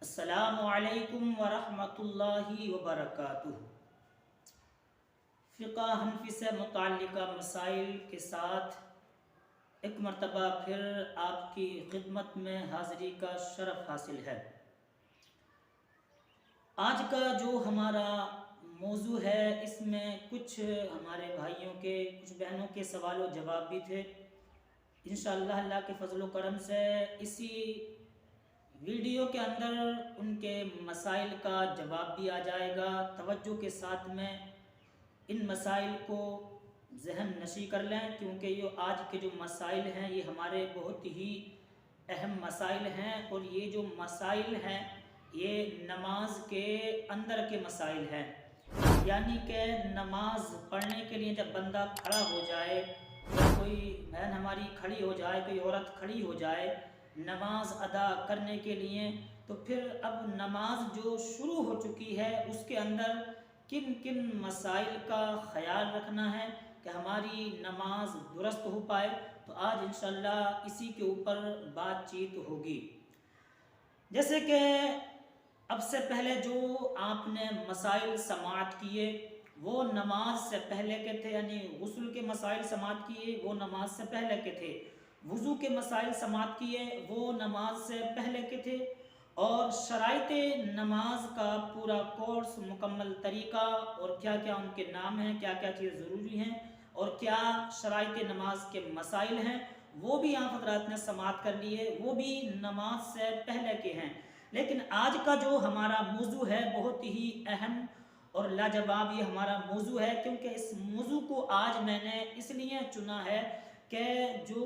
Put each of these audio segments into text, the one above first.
السلام علیکم ورحمۃ اللہ وبرکاتہ۔ فقہ حنفی سے متعلقہ مسائل کے ساتھ ایک مرتبہ پھر آپ کی خدمت میں حاضری کا شرف حاصل ہے۔ آج کا جو ہمارا موضوع ہے اس میں کچھ ہمارے بھائیوں کے کچھ بہنوں کے سوال و جواب بھی تھے۔ انشاءاللہ اللہ کے فضل و کرم سے اسی ویڈیو کے اندر ان کے مسائل کا جواب بھی آ جائے گا۔ توجہ کے ساتھ میں ان مسائل کو ذہن نشی کر لیں، کیونکہ یہ آج کے جو مسائل ہیں یہ ہمارے بہت ہی اہم مسائل ہیں، اور یہ جو مسائل ہیں یہ نماز کے اندر کے مسائل ہیں۔ یعنی کہ نماز پڑھنے کے لیے جب بندہ کھڑا ہو جائے، کوئی بہن ہماری کھڑی ہو جائے، کوئی عورت کھڑی ہو جائے نماز ادا کرنے کے لیے، تو پھر اب نماز جو شروع ہو چکی ہے اس کے اندر کن کن مسائل کا خیال رکھنا ہے کہ ہماری نماز درست ہو پائے۔ تو آج انشاءاللہ اسی کے اوپر بات چیت ہوگی۔ جیسے کہ اب سے پہلے جو آپ نے مسائل سماعت کیے وہ نماز سے پہلے کے تھے، یعنی غسل کے مسائل سماعت کیے وہ نماز سے پہلے کے تھے، وضو کے مسائل سماعت کیے وہ نماز سے پہلے کے تھے، اور شرائط نماز کا پورا کورس مکمل طریقہ اور کیا کیا ان کے نام ہیں، کیا کیا چیز ضروری ہیں اور کیا شرائط نماز کے مسائل ہیں، وہ بھی آپ حضرات نے سماعت کر لیے، وہ بھی نماز سے پہلے کے ہیں۔ لیکن آج کا جو ہمارا موضوع ہے بہت ہی اہم اور لاجواب یہ ہمارا موضوع ہے، کیونکہ اس موضوع کو آج میں نے اس لیے چنا ہے کہ جو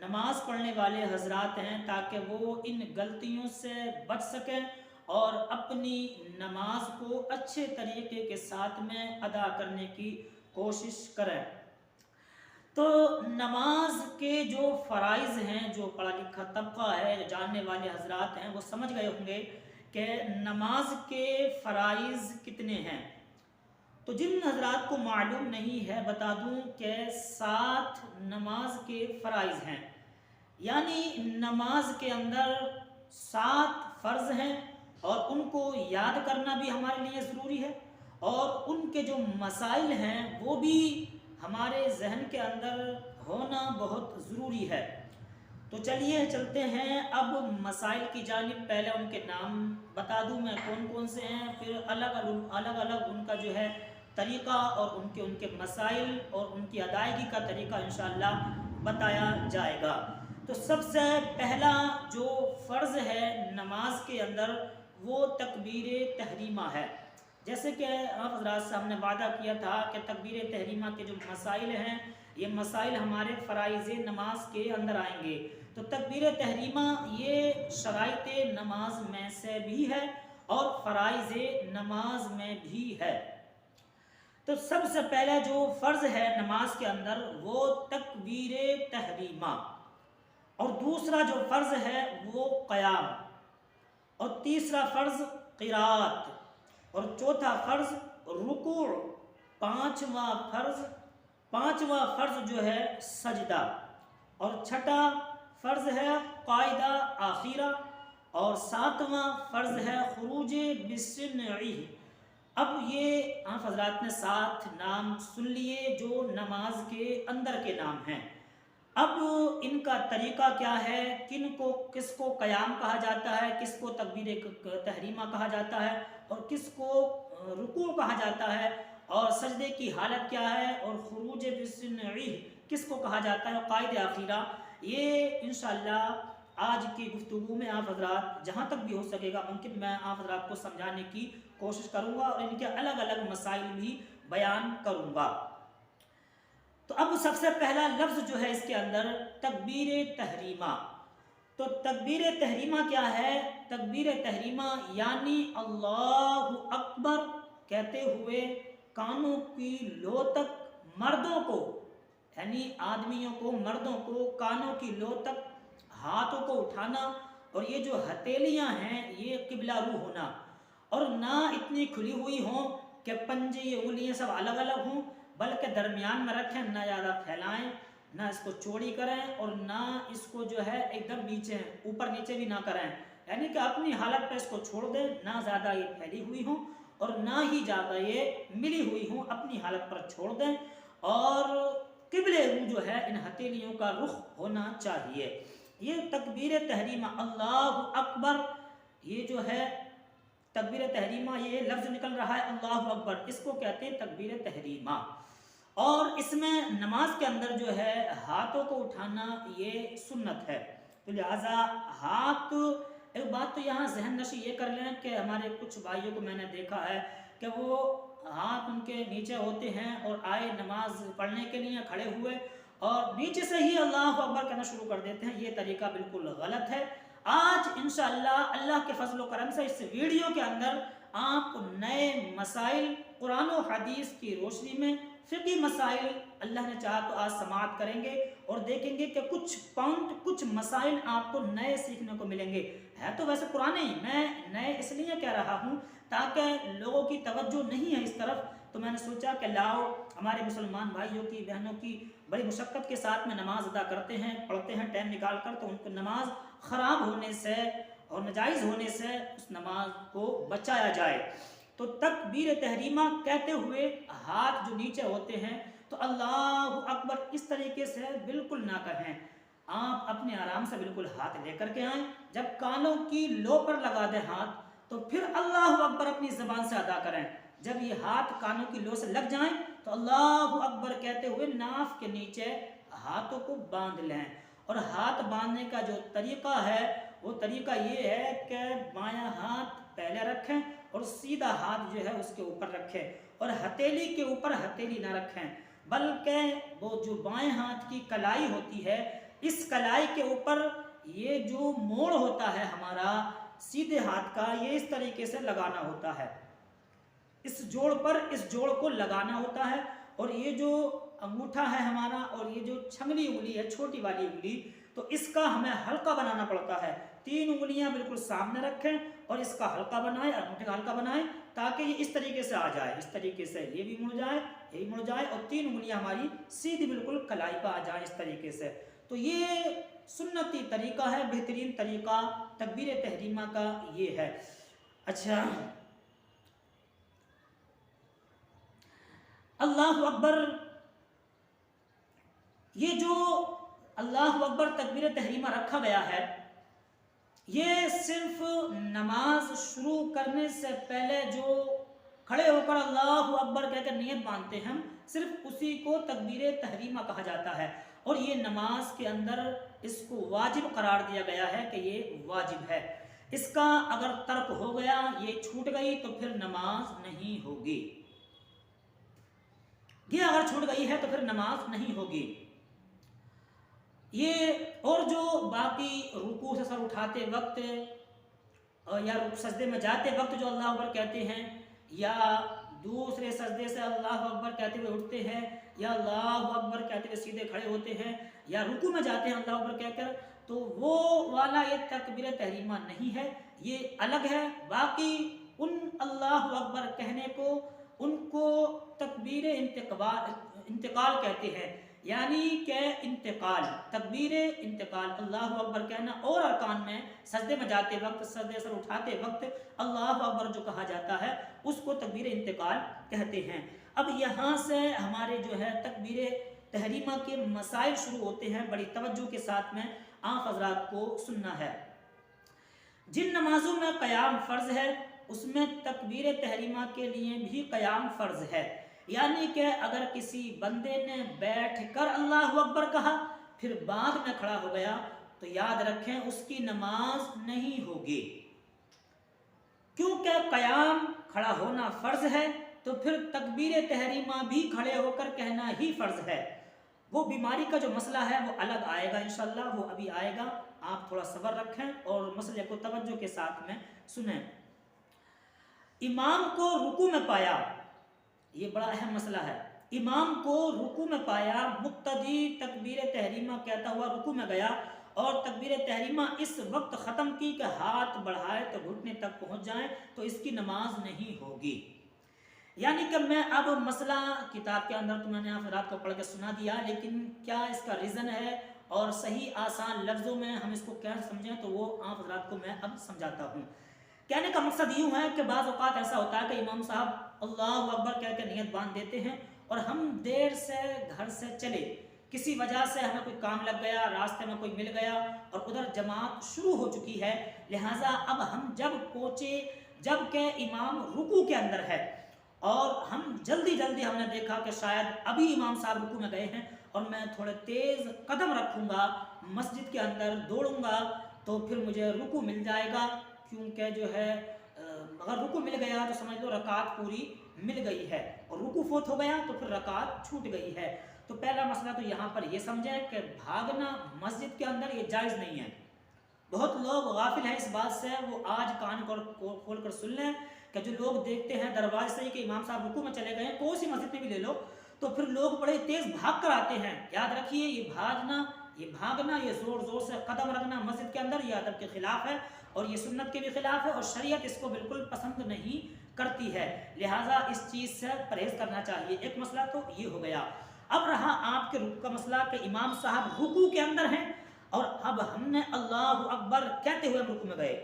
نماز پڑھنے والے حضرات ہیں تاکہ وہ ان غلطیوں سے بچ سکیں اور اپنی نماز کو اچھے طریقے کے ساتھ میں ادا کرنے کی کوشش کریں۔ تو نماز کے جو فرائض ہیں، جو پڑھا لکھا طبقہ ہے، جو جاننے والے حضرات ہیں وہ سمجھ گئے ہوں گے کہ نماز کے فرائض کتنے ہیں۔ تو جن حضرات کو معلوم نہیں ہے بتا دوں کہ 7 نماز کے فرائض ہیں، یعنی نماز کے اندر 7 فرض ہیں اور ان کو یاد کرنا بھی ہمارے لیے ضروری ہے، اور ان کے جو مسائل ہیں وہ بھی ہمارے ذہن کے اندر ہونا بہت ضروری ہے۔ تو چلیے چلتے ہیں اب مسائل کی جانب۔ پہلے ان کے نام بتا دوں میں کون کون سے ہیں، پھر الگ الگ ان کا جو ہے طریقہ اور ان کے مسائل اور ان کی ادائیگی کا طریقہ انشاءاللہ بتایا جائے گا۔ تو سب سے پہلا جو فرض ہے نماز کے اندر وہ تکبیر تحریمہ ہے۔ جیسے کہ آپ حضرات سے ہم نے وعدہ کیا تھا کہ تکبیر تحریمہ کے جو مسائل ہیں یہ مسائل ہمارے فرائض نماز کے اندر آئیں گے۔ تو تکبیر تحریمہ یہ شرائط نماز میں سے بھی ہے اور فرائض نماز میں بھی ہے۔ تو سب سے پہلے جو فرض ہے نماز کے اندر وہ تکبیر تحریمہ، اور دوسرا جو فرض ہے وہ قیام، اور تیسرا فرض قرات، اور چوتھا فرض رکوع، پانچواں فرض جو ہے سجدہ، اور چھٹا فرض ہے قاعدہ آخیرہ، اور 7واں فرض ہے خروج بسنعہ۔ اب یہ آپ حضرات نے 7 نام سن لیے جو نماز کے اندر کے نام ہیں۔ اب ان کا طریقہ کیا ہے، کس کو قیام کہا جاتا ہے، کس کو تکبیر تحریمہ کہا جاتا ہے، اور کس کو رکوع کہا جاتا ہے، اور سجدے کی حالت کیا ہے، اور خروج بسنعہ کس کو کہا جاتا ہے، قائد آخیرہ، یہ انشاءاللہ آج کی گفتگو میں آپ حضرات جہاں تک بھی ہو سکے گا ممکن میں آپ حضرات کو سمجھانے کی کوشش کروں گا اور ان کے الگ الگ مسائل بھی بیان کروں گا۔ تو اب سب سے پہلا لفظ جو ہے اس کے اندر تکبیر تحریمہ۔ تو تکبیر تحریمہ کیا ہے؟ تکبیر تحریمہ یعنی اللہ اکبر کہتے ہوئے کانوں کی لو تک مردوں کو، یعنی آدمیوں کو، مردوں کو کانوں کی لو تک ہاتھوں کو اٹھانا، اور یہ جو ہتھیلیاں ہیں یہ قبلہ رو ہونا، اور نہ اتنی کھلی ہوئی ہوں کہ پنجے یہ انگلیاں سب الگ الگ ہوں، بلکہ درمیان میں رکھیں، نہ زیادہ پھیلائیں، نہ اس کو چوڑی کریں، اور نہ اس کو جو ہے ایک دم نیچے اوپر نیچے بھی نہ کریں، یعنی کہ اپنی حالت پہ اس کو چھوڑ دیں، نہ زیادہ یہ پھیلی ہوئی ہوں اور نہ ہی زیادہ یہ ملی ہوئی ہوں، اپنی حالت پر چھوڑ دیں، اور قبلے جو ہے ان ہتھیلیوں کا رخ ہونا چاہیے۔ یہ تکبیر تحریمہ اللہ اکبر، یہ جو ہے تکبیر تحریمہ، یہ لفظ نکل رہا ہے اللہ اکبر، اس کو کہتے ہیں تکبیر تحریمہ۔ اور اس میں نماز کے اندر جو ہے ہاتھوں کو اٹھانا یہ سنت ہے، تو لہٰذا ہاتھ، ایک بات تو یہاں ذہن نشی یہ کر لیں کہ ہمارے کچھ بھائیوں کو میں نے دیکھا ہے کہ وہ ہاتھ ان کے نیچے ہوتے ہیں اور آئے نماز پڑھنے کے لیے کھڑے ہوئے اور نیچے سے ہی اللہ اکبر کہنا شروع کر دیتے ہیں، یہ طریقہ بالکل غلط ہے۔ آج انشاءاللہ اللہ کے فضل و کرم سے اس ویڈیو کے اندر آپ نئے مسائل قرآن و حدیث کی روشنی میں، فقہی مسائل اللہ نے چاہا تو آج سماعت کریں گے اور دیکھیں گے کہ کچھ پوائنٹ، کچھ مسائل آپ کو نئے سیکھنے کو ملیں گے۔ ہے تو ویسے پرانے ہی، میں نئے اس لیے کہہ رہا ہوں تاکہ لوگوں کی توجہ نہیں ہے اس طرف، تو میں نے سوچا کہ لاؤ ہمارے مسلمان بھائیوں کی، بہنوں کی بڑی مشقت کے ساتھ میں نماز ادا کرتے ہیں، پڑھتے ہیں ٹائم نکال کر، تو ان کو نماز خراب ہونے سے اور ناجائز ہونے سے اس نماز کو بچایا جائے۔ تو تکبیر تحریمہ کہتے ہوئے ہاتھ جو نیچے ہوتے ہیں تو اللہ اکبر اس طریقے سے بالکل نہ کہیں، آپ اپنے آرام سے بالکل ہاتھ لے کر کے آئیں، جب کانوں کی لو پر لگا دیں ہاتھ تو پھر اللہ اکبر اپنی زبان سے ادا کریں۔ جب یہ ہاتھ کانوں کی لو سے لگ جائیں تو اللہ اکبر کہتے ہوئے ناف کے نیچے ہاتھوں کو باندھ لیں، اور ہاتھ باندھنے کا جو طریقہ ہے وہ طریقہ یہ ہے کہ بایاں ہاتھ پہلے رکھیں اور سیدھا ہاتھ جو ہے اس کے اوپر رکھیں، اور ہتھیلی کے اوپر ہتھیلی نہ رکھیں، بلکہ وہ جو بائیں ہاتھ کی کلائی ہوتی ہے، اس کلائی کے اوپر یہ جو موڑ ہوتا ہے ہمارا سیدھے ہاتھ کا، یہ اس طریقے سے لگانا ہوتا ہے، اس جوڑ پر اس جوڑ کو لگانا ہوتا ہے، اور یہ جو انگوٹھا ہے ہمارا اور یہ جو چھنگلی انگلی ہے، چھوٹی والی انگلی، تو اس کا ہمیں حلقہ بنانا پڑتا ہے۔ 3 انگلیاں بالکل سامنے رکھیں اور اس کا حلقہ بنائیں، انگوٹھے کا حلقہ بنائیں تاکہ یہ اس طریقے سے آ جائے، اس طریقے سے یہ بھی مڑ جائے، یہ بھی مڑ جائے، اور 3 انگلیاں ہماری سیدھی بالکل کلائی پہ آ جائیں اس طریقے سے۔ تو یہ سنتی طریقہ ہے، بہترین طریقہ تکبیر تحریمہ کا یہ ہے۔ اچھا، اللہ اکبر، یہ جو اللہ اکبر تکبیر تحریمہ رکھا گیا ہے، یہ صرف نماز شروع کرنے سے پہلے جو کھڑے ہو کر اللہ اکبر کہہ کر نیت باندھتے ہیں، صرف اسی کو تکبیر تحریمہ کہا جاتا ہے، اور یہ نماز کے اندر اس کو واجب قرار دیا گیا ہے کہ یہ واجب ہے، اس کا اگر ترک ہو گیا، یہ چھوٹ گئی تو پھر نماز نہیں ہوگی، یہ اگر چھوٹ گئی ہے تو پھر نماز نہیں ہوگی۔ یہ اور جو باقی رکوع سے سر اٹھاتے وقت یا سجدے میں جاتے وقت جو اللہ اکبر کہتے ہیں، یا دوسرے سجدے سے اللہ اکبر کہتے ہوئے اٹھتے ہیں، یا اللہ اکبر کہتے ہوئے سیدھے کھڑے ہوتے ہیں، یا رکوع میں جاتے ہیں اللہ اکبر کہہ کر، تو وہ والا یہ تکبیر تحریمہ نہیں ہے، یہ الگ ہے۔ باقی ان اللہ اکبر کہنے کو، ان کو تکبیر انتقال کہتے ہیں، یعنی کہ انتقال، تکبیر انتقال، اللہ اکبر کہنا، اور ارکان میں سجدے میں جاتے وقت، سجدے سر اٹھاتے وقت اللہ اکبر جو کہا جاتا ہے اس کو تکبیر انتقال کہتے ہیں۔ اب یہاں سے ہمارے جو ہے تکبیر تحریمہ کے مسائل شروع ہوتے ہیں، بڑی توجہ کے ساتھ میں آپ حضرات کو سننا ہے۔ جن نمازوں میں قیام فرض ہے اس میں تکبیر تحریمہ کے لیے بھی قیام فرض ہے، یعنی کہ اگر کسی بندے نے بیٹھ کر اللہ اکبر کہا پھر بعد میں کھڑا ہو گیا تو یاد رکھیں اس کی نماز نہیں ہوگی، کیونکہ قیام کھڑا ہونا فرض ہے، تو پھر تکبیر تحریمہ بھی کھڑے ہو کر کہنا ہی فرض ہے۔ وہ بیماری کا جو مسئلہ ہے وہ الگ آئے گا انشاءاللہ، وہ ابھی آئے گا، آپ تھوڑا صبر رکھیں اور مسئلے کو توجہ کے ساتھ میں سنیں۔ امام کو رکوع میں پایا، یہ بڑا اہم مسئلہ ہے، امام کو رکوع میں پایا، مقتدی تکبیر تحریمہ کہتا ہوا رکوع میں گیا اور تکبیر تحریمہ اس وقت ختم کی کہ ہاتھ بڑھائے تو گھٹنے تک پہنچ جائیں، تو اس کی نماز نہیں ہوگی۔ یعنی کہ میں اب مسئلہ کتاب کے اندر تو میں نے آپ رات کو پڑھ کے سنا دیا، لیکن کیا اس کا ریزن ہے اور صحیح آسان لفظوں میں ہم اس کو کیا سمجھیں تو وہ آپ حضرات کو میں اب سمجھاتا ہوں۔ کہنے کا مقصد یوں ہے کہ بعض اوقات ایسا ہوتا ہے کہ امام صاحب اللہ اکبر کہہ کے نیت باندھ دیتے ہیں اور ہم دیر سے گھر سے چلے، کسی وجہ سے ہمیں کوئی کام لگ گیا، راستے میں کوئی مل گیا اور ادھر جماعت شروع ہو چکی ہے، لہٰذا اب ہم جب پہنچے جب کہ امام رکوع کے اندر ہے اور ہم جلدی ہم نے دیکھا کہ شاید ابھی امام صاحب رکوع میں گئے ہیں اور میں تھوڑے تیز قدم رکھوں گا، مسجد کے اندر دوڑوں گا تو پھر مجھے رکوع مل جائے گا، کیونکہ جو ہے اگر رکوع مل گیا تو سمجھ لو رکعت پوری مل گئی ہے، اور رکوع فوت ہو گیا تو پھر رکعت چھوٹ گئی ہے۔ تو پہلا مسئلہ تو یہاں پر یہ سمجھیں کہ بھاگنا مسجد کے اندر یہ جائز نہیں ہے۔ بہت لوگ غافل ہیں اس بات سے، وہ آج کان کھول کر سن لیں کہ جو لوگ دیکھتے ہیں دروازے سے کہ امام صاحب رکوع میں چلے گئے ہیں، کوئی سی مسجد میں بھی لے لو، تو پھر لوگ بڑے تیز بھاگ کر آتے ہیں۔ یاد رکھیے یہ بھاگنا، یہ زور سے قدم رکھنا مسجد کے اندر، یہ ادب کے خلاف ہے اور یہ سنت کے بھی خلاف ہے اور شریعت اس کو بالکل پسند نہیں کرتی ہے، لہٰذا اس چیز سے پرہیز کرنا چاہیے۔ ایک مسئلہ تو یہ ہو گیا۔ اب رہا آپ کے رکوع کا مسئلہ کہ امام صاحب رکوع کے اندر ہیں اور اب ہم نے اللہ اکبر کہتے ہوئے رکوع میں گئے،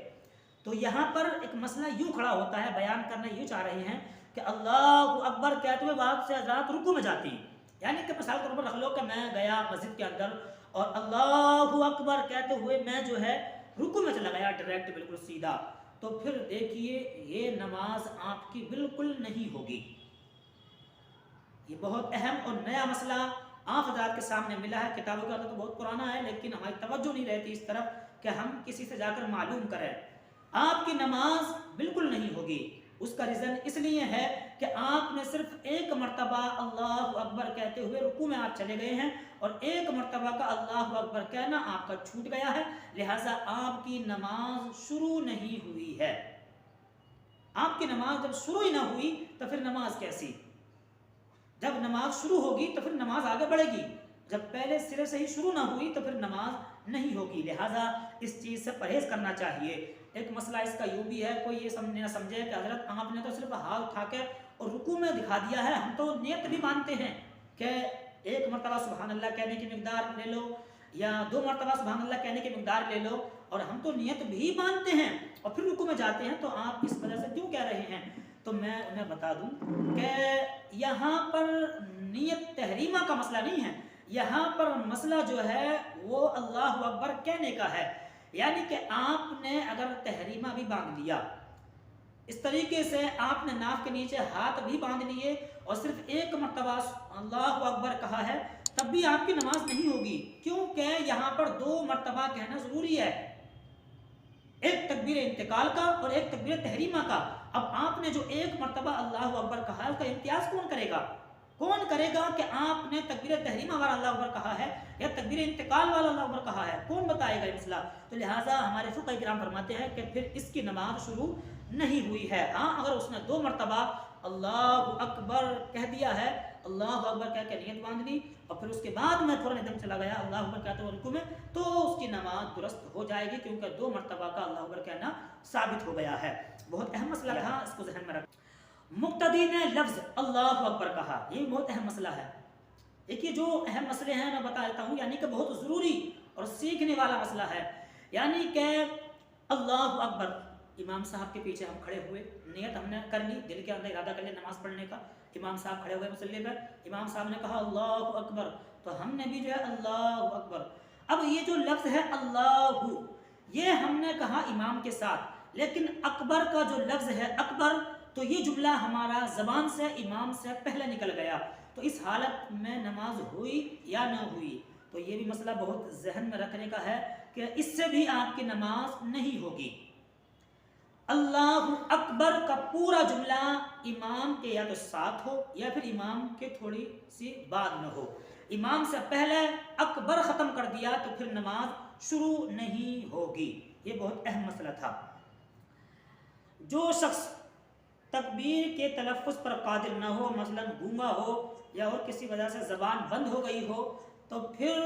تو یہاں پر ایک مسئلہ یوں کھڑا ہوتا ہے، بیان کرنا یوں چاہ رہے ہیں کہ اللہ اکبر کہتے ہوئے بعض سے حضرات رکوع میں جاتی ہیں، یعنی کہ مثال کے طور پر رکھ لو کہ میں گیا مسجد کے اندر اور اللہ اکبر کہتے ہوئے میں جو ہے رکوع میں چلا گیا ڈائریکٹ بالکل سیدھا، تو پھر دیکھیے یہ نماز آپ کی بالکل نہیں ہوگی۔ یہ بہت اہم اور نیا مسئلہ آپ حضرات کے سامنے ملا ہے، کتابوں کا تو بہت پرانا ہے لیکن ہماری توجہ نہیں رہتی اس طرف کہ ہم کسی سے جا کر معلوم کریں۔ آپ کی نماز بالکل نہیں ہوگی، اس کا ریزن اس لیے ہے کہ آپ نے صرف ایک مرتبہ اللہ اکبر کہتے ہوئے رکوع میں آپ چلے گئے ہیں اور ایک مرتبہ کا اللہ اکبر کہنا آپ کا چھوٹ گیا ہے، لہٰذا آپ کی نماز شروع نہیں ہوئی ہے۔ آپ کی نماز جب شروع ہی نہ ہوئی تو پھر نماز کیسی؟ جب نماز شروع ہوگی تو پھر نماز آگے بڑھے گی، جب پہلے سرے سے ہی شروع نہ ہوئی تو پھر نماز نہیں ہوگی، لہٰذا اس چیز سے پرہیز کرنا چاہیے۔ ایک مسئلہ اس کا یوں بھی ہے، کوئی یہ نہ سمجھے کہ حضرت آپ نے تو صرف ہاتھ اٹھا کے اور رکوع میں دکھا دیا ہے، ہم تو نیت بھی مانتے ہیں کہ ایک مرتبہ سبحان اللہ کہنے کی مقدار لے لو یا 2 مرتبہ سبحان اللہ کہنے کی مقدار لے لو، اور ہم تو نیت بھی مانتے ہیں اور پھر رکوع میں جاتے ہیں، تو آپ اس وجہ سے کیوں کہہ رہے ہیں؟ تو میں انہیں بتا دوں کہ یہاں پر نیت تحریمہ کا مسئلہ نہیں ہے، یہاں پر مسئلہ جو ہے وہ اللہ اکبر کہنے کا ہے، یعنی کہ آپ نے اگر تحریمہ بھی باندھ لیا، اس طریقے سے آپ نے ناف کے نیچے ہاتھ بھی باندھ لیے اور صرف ایک مرتبہ اللہ اکبر کہا ہے، تب بھی آپ کی نماز نہیں ہوگی، کیونکہ یہاں پر 2 مرتبہ کہنا ضروری ہے، ایک تکبیر انتقال کا اور ایک تکبیر تحریمہ کا۔ اب آپ نے جو ایک مرتبہ اللہ اکبر کہا ہے اس کا امتیاز کون کرے گا؟ کون کرے گا کہ آپ نے تکبیر تحریمہ والا اللہ اکبر کہا ہے یا تکبیر انتقال والا اللہ اکبر کہا ہے؟ کون بتائے گا یہ مسئلہ؟ تو لہٰذا ہمارے فقہ کرام فرماتے ہیں کہ پھر اس کی نماز شروع نہیں ہوئی ہے۔ ہاں اگر اس نے 2 مرتبہ اللہ اکبر کہہ دیا ہے، اللہ اکبر کہہ کے نیت باندھ لی اور پھر اس کے بعد میں فوراً ادھر چلا گیا اللہ اکبر کہتے ہوئے رکوع میں، تو اس کی نماز درست ہو جائے گی، کیونکہ 2 مرتبہ کا اللہ اکبر کہنا ثابت ہو گیا ہے۔ بہت اہم مسئلہ تھا، اس کو ذہن میں رکھ۔ مقتدی نے لفظ اللہ اکبر کہا، یہ بہت اہم مسئلہ ہے۔ دیکھیے جو اہم مسئلے ہیں میں بتا دیتا ہوں، یعنی کہ بہت ضروری اور سیکھنے والا مسئلہ ہے، یعنی کہ اللہ اکبر، امام صاحب کے پیچھے ہم کھڑے ہوئے، نیت ہم نے کر لی، دل کے اندر ارادہ کر لیا نماز پڑھنے کا، امام صاحب کھڑے ہوئے مصلی پہ، امام صاحب نے کہا اللہ اکبر، تو ہم نے بھی جو ہے اللہ اکبر۔ اب یہ جو لفظ ہے اللہ، یہ ہم نے کہا امام کے ساتھ، لیکن اکبر کا جو لفظ ہے اکبر، تو یہ جملہ ہمارا زبان سے امام سے پہلے نکل گیا، تو اس حالت میں نماز ہوئی یا نہ ہوئی؟ تو یہ بھی مسئلہ بہت ذہن میں رکھنے کا ہے کہ اس سے بھی آپ کی نماز نہیں ہوگی۔ اللہ اکبر کا پورا جملہ امام کے یا تو ساتھ ہو یا پھر امام کے تھوڑی سی بعد میں ہو، امام سے پہلے اکبر ختم کر دیا تو پھر نماز شروع نہیں ہوگی۔ یہ بہت اہم مسئلہ تھا۔ جو شخص تکبیر کے تلفظ پر قادر نہ ہو، مثلا گونگا ہو یا اور کسی وجہ سے زبان بند ہو گئی ہو، تو پھر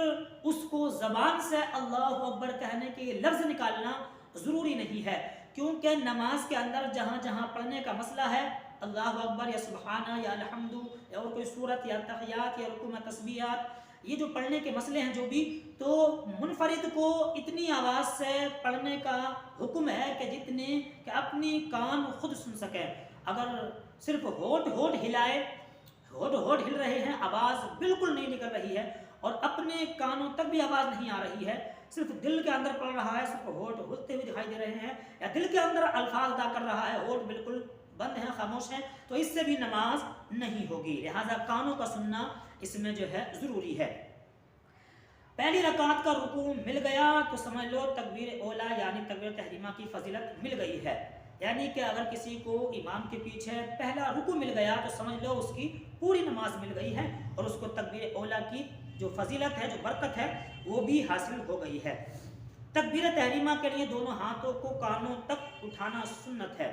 اس کو زبان سے اللہ اکبر کہنے کے لفظ نکالنا ضروری نہیں ہے، کیونکہ نماز کے اندر جہاں جہاں پڑھنے کا مسئلہ ہے، اللہ اکبر یا سبحانہ یا الحمد یا اور کوئی سورت یا تحیات یا رکوع میں تسبیحات یہ جو پڑھنے کے مسئلے ہیں جو بھی، تو منفرد کو اتنی آواز سے پڑھنے کا حکم ہے کہ جتنے کہ اپنی کان خود سن سکے. اگر صرف ہونٹ ہلائے، ہونٹ ہل رہے ہیں، آواز بالکل نہیں نکل رہی ہے اور اپنے کانوں تک بھی آواز نہیں آ رہی ہے، صرف دل کے اندر پڑھ رہا ہے، صرف ہونٹ ہلتے ہوئے دکھائی دے رہے ہیں، یا دل کے اندر الفاظ ادا کر رہا ہے، ہونٹ بالکل بند ہیں، خاموش ہیں، تو اس سے بھی نماز نہیں ہوگی. لہذا کانوں کا سننا اس میں جو ہے ضروری ہے. پہلی رکعت کا رکوع مل گیا تو سمجھ لو تکبیر اولا یعنی تکبیر تحریمہ کی فضیلت مل گئی ہے. یعنی کہ اگر کسی کو امام کے پیچھے پہلا رکوع مل گیا تو سمجھ لو اس کی پوری نماز مل گئی ہے اور اس کو تکبیر اولا کی جو فضیلت ہے، جو برکت ہے، وہ بھی حاصل ہو گئی ہے. تکبیر تحریمہ کے لیے دونوں ہاتھوں کو کانوں تک اٹھانا سنت ہے.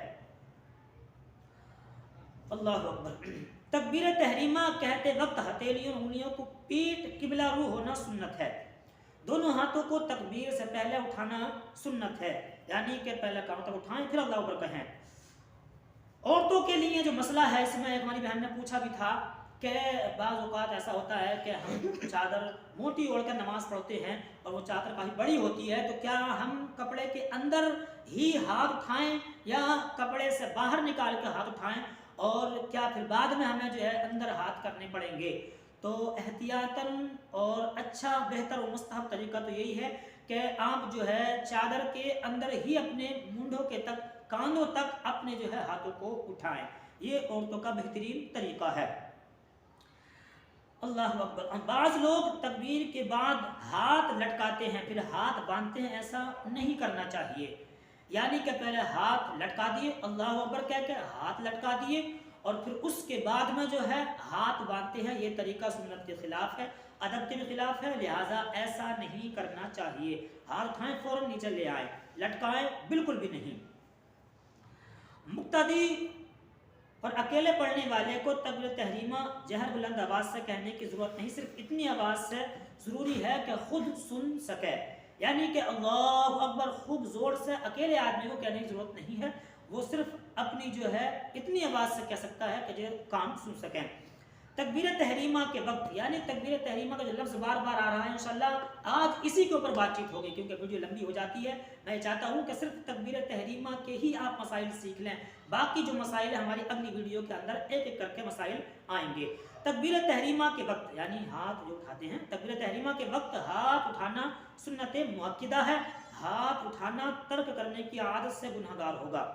اللہ اکبر. تکبیر تحریمہ کہتے وقت ہتھیلیوں انگلیوں کو پیٹ قبلہ رو ہونا سنت ہے. دونوں ہاتھوں کو تکبیر سے پہلے اٹھانا سنت ہے، یعنی کہ پہلے کانوں تک اٹھائیں پھر اللہ اکبر کہیں. عورتوں کے لیے جو مسئلہ ہے، اس میں ایک ہماری بہن نے پوچھا بھی تھا کہ بعض اوقات ایسا ہوتا ہے کہ ہم چادر موٹی اوڑھ کر نماز پڑھتے ہیں اور وہ چادر کافی بڑی ہوتی ہے، تو کیا ہم کپڑے کے اندر ہی ہاتھ اٹھائیں یا کپڑے سے باہر نکال کر ہاتھ اٹھائیں، اور کیا پھر بعد میں ہمیں جو ہے اندر ہاتھ کرنے پڑیں گے؟ تو احتیاطاً اور اچھا بہتر و مستحب طریقہ تو یہی ہے کہ آپ جو ہے چادر کے اندر ہی اپنے مونڈھوں کے تک، کانوں تک اپنے جو ہے ہاتھوں کو اٹھائیں. یہ عورتوں کا بہترین طریقہ ہے. اللہ اکبر. بعض لوگ تکبیر کے بعد ہاتھ لٹکاتے ہیں پھر ہاتھ باندھتے ہیں، ایسا نہیں کرنا چاہیے. یعنی کہ پہلے ہاتھ لٹکا دیے، اللہ اکبر کہہ کے ہاتھ لٹکا دیے اور پھر اس کے بعد میں جو ہے ہاتھ باندھتے ہیں. یہ طریقہ سنت کے خلاف ہے، ادب کے بھی خلاف ہے، لہٰذا ایسا نہیں کرنا چاہیے. ہاتھ اٹھائیں فوراً نیچے لے آئیں، لٹکائیں بالکل بھی نہیں. مقتدی اور اکیلے پڑھنے والے کو تکبیر تحریمہ جہر بلند آواز سے کہنے کی ضرورت نہیں، صرف اتنی آواز سے ضروری ہے کہ خود سن سکے. یعنی کہ اللہ اکبر خوب زور سے اکیلے آدمی کو کہنے کی ضرورت نہیں ہے، وہ صرف اپنی جو ہے اتنی آواز سے کہہ سکتا ہے کہ جو کان سن سکیں. تکبیر تحریمہ کے وقت، یعنی تکبیر تحریمہ کا جو لفظ بار بار آ رہا ہے، انشاءاللہ آج اسی کے اوپر بات چیت ہوگی کیونکہ ویڈیو لمبی ہو جاتی ہے. میں چاہتا ہوں کہ صرف تکبیر تحریمہ کے ہی آپ مسائل سیکھ لیں، باقی جو مسائل ہماری اگلی ویڈیو کے اندر ایک ایک کر کے مسائل آئیں گے. تکبیر تحریمہ کے وقت یعنی ہاتھ جو اٹھاتے ہیں، تکبیر تحریمہ کے وقت ہاتھ اٹھانا سنت مؤکدہ ہے. ہاتھ اٹھانا ترک کرنے کی عادت سے گنہگار ہوگا.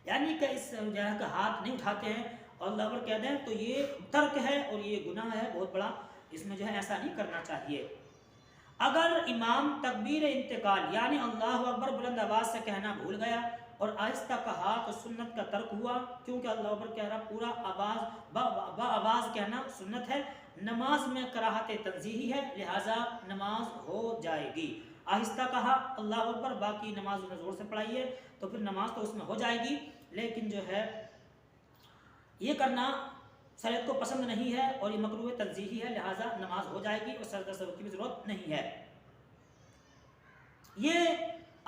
یعنی کہ اس جگہ کا ہاتھ نہیں اٹھاتے ہیں اور اللہ اکبر کہہ دیں تو یہ ترک ہے اور یہ گناہ ہے بہت بڑا، اس میں جو ہے ایسا نہیں کرنا چاہیے. اگر امام تکبیر انتقال یعنی اللہ اکبر بلند آواز سے کہنا بھول گیا اور آہستہ کہا تو سنت کا ترک ہوا، کیونکہ اللہ اکبر کہہ رہا پورا با آواز کہنا سنت ہے. نماز میں کراہت تنزیہی ہے، لہٰذا نماز ہو جائے گی. آہستہ کہا اللہ اکبر، باقی نماز میں زور سے پڑھائیے تو پھر نماز تو اس میں ہو جائے گی، لیکن جو ہے یہ کرنا شریعت کو پسند نہیں ہے اور یہ مکروہ تنزیہی ہے، لہٰذا نماز ہو جائے گی اور سجدہ سہو کی بھی ضرورت نہیں ہے. یہ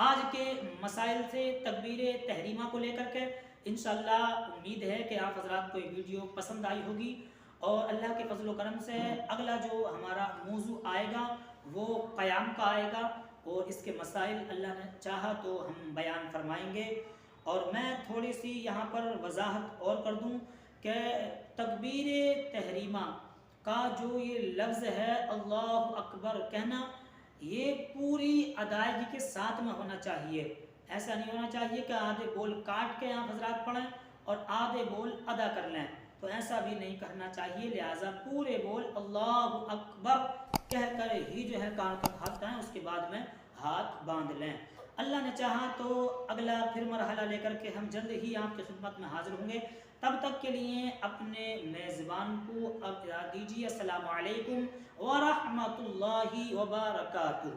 آج کے مسائل سے تکبیر تحریمہ کو لے کر کے انشاءاللہ امید ہے کہ آپ حضرات کو یہ ویڈیو پسند آئی ہوگی، اور اللہ کے فضل و کرم سے اگلا جو ہمارا موضوع آئے گا وہ قیام کا آئے گا اور اس کے مسائل اللہ نے چاہا تو ہم بیان فرمائیں گے. اور میں تھوڑی سی یہاں پر وضاحت اور کر دوں کہ تکبیر تحریمہ کا جو یہ لفظ ہے اللہ اکبر کہنا، یہ پوری ادائیگی کے ساتھ میں ہونا چاہیے. ایسا نہیں ہونا چاہیے کہ آدھے بول کاٹ کے آپ حضرات پڑھیں اور آدھے بول ادا کر لیں، تو ایسا بھی نہیں کرنا چاہیے. لہٰذا پورے بول اللہ اکبر کہہ کر ہی جو ہے کان تک ہاتھ اٹھائیں، اس کے بعد میں ہاتھ باندھ لیں. اللہ نے چاہا تو اگلا پھر مرحلہ لے کر کے ہم جلد ہی آپ کی خدمت میں حاضر ہوں گے. تب تک کے لیے اپنے میزبان کو اب دیجیے. السلام علیکم ورحمۃ اللہ وبرکاتہ.